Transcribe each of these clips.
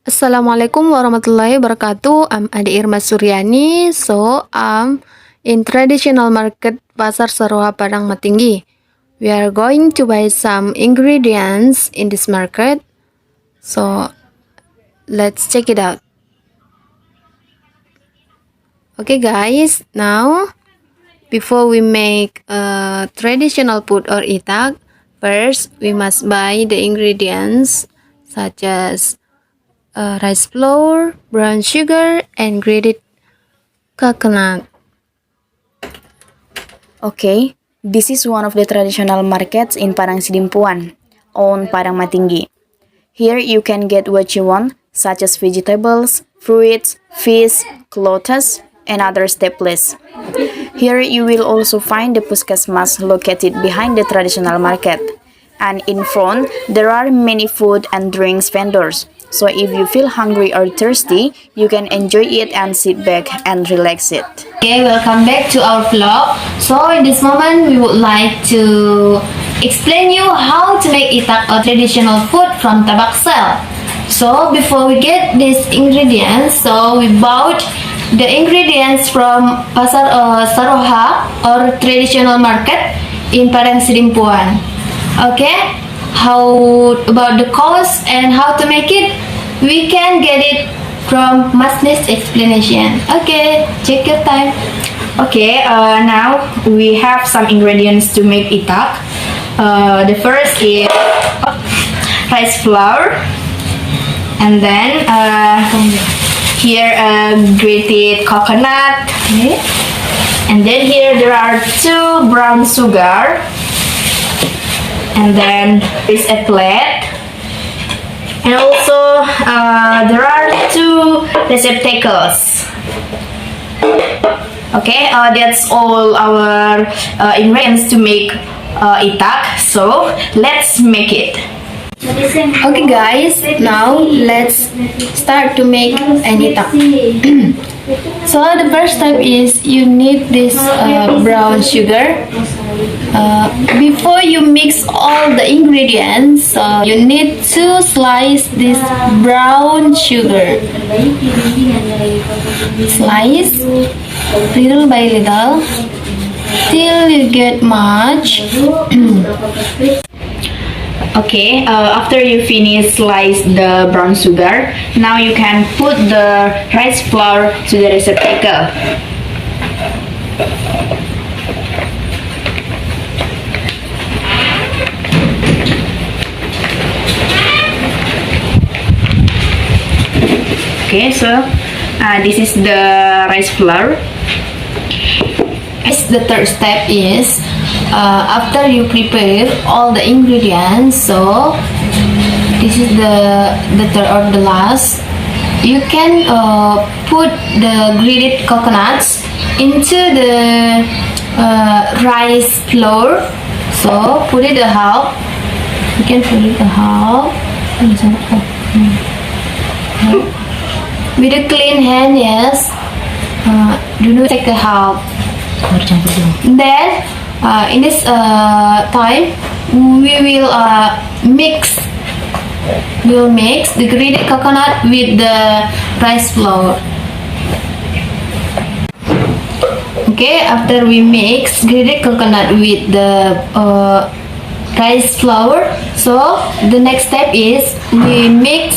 Assalamualaikum warahmatullahi wabarakatuh. I'm Ade Irma Suriani. So, I'm in traditional market Pasar Saroha Padang Matinggi. We are going to buy some ingredients in this market. So, let's check it out. Okay guys, now before we make a traditional food or itak, first we must buy the ingredients such as rice flour, brown sugar, and grated coconut. Okay, this is one of the traditional markets in Padangsidimpuan, on Padang Matinggi. Here you can get what you want, such as vegetables, fruits, fish, clothes, and other staples. Here you will also find the puskesmas located behind the traditional market. And in front, there are many food and drinks vendors. So if you feel hungry or thirsty, you can enjoy it and sit back and relax it. Okay, welcome back to our vlog. So in this moment, we would like to explain you how to make itak, a traditional food from Tabagsel. So before we get these ingredients, so we bought the ingredients from Pasar Saroha or traditional market in Padangsidimpuan. Okay, how about the cost and how to make it? We can get it from Masniyari's explanation. Okay, check your time. Okay, now we have some ingredients to make itak. The first is rice flour, and then here grated coconut, okay. And then here there are 2 brown sugar, and then is a plate, and also there are 2 receptacles. Okay, that's all our ingredients to make itak. So let's make it. Okay guys, now let's start to make an itak. So the first step is you need this brown sugar. Before you mix all the ingredients, you need to slice this brown sugar. Slice little by little till you get much. Okay, after you finish slice the brown sugar, now you can put the rice flour to the receptacle. Okay, so this is the rice flour. The third step is after you prepare all the ingredients, so this is the third or the last, you can put the grated coconuts into the rice flour. So put it a half. You can put it a half with a clean hand. Yes, do not take a half. Then in this time we will mix the grated coconut with the rice flour. Okay, after we mix grated coconut with the rice flour, so the next step is we mix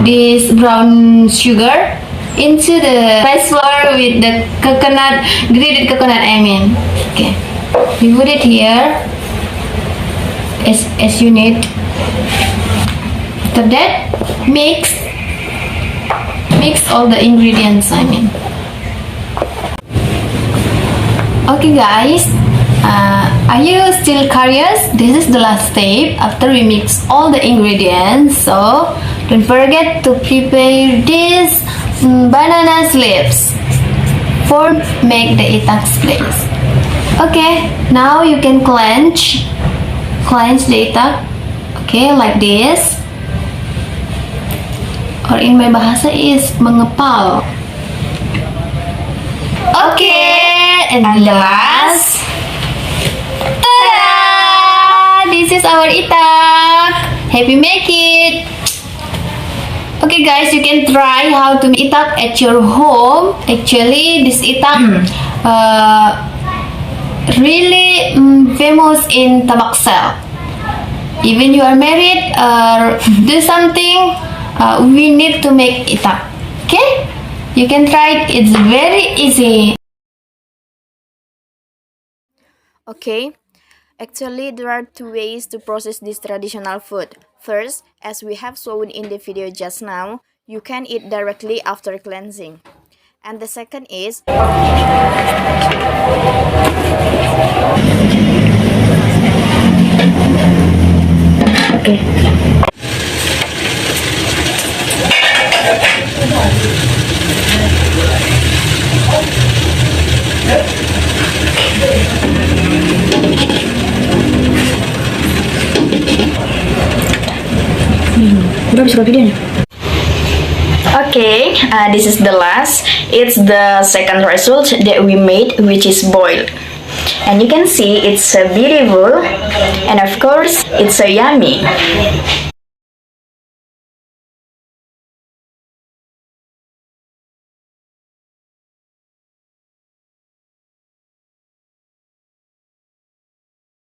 this brown sugar into the rice flour with the coconut, grated coconut, I mean. Okay, we put it here as you need. After that, mix all the ingredients, I mean. Okay guys, are you still curious? This is the last step after we mix all the ingredients. So don't forget to prepare this banana leaves for make the itak place. Okay, now you can clench the itak. Okay, like this, or in my bahasa is mengepal. Okay, and the last, ta-da! This is our itak. Happy make it. Okay guys, you can try how to make itak at your home. Actually, this itak really famous in Tabagsel. Even you are married or do something, we need to make itak. Okay? You can try it. It's very easy. Okay, actually there are two ways to process this traditional food. First, as we have shown in the video just now, you can eat directly after cleansing. And the second is Okay, this is the last. It's the second result that we made, which is boiled. And you can see it's beautiful, and of course, it's so yummy.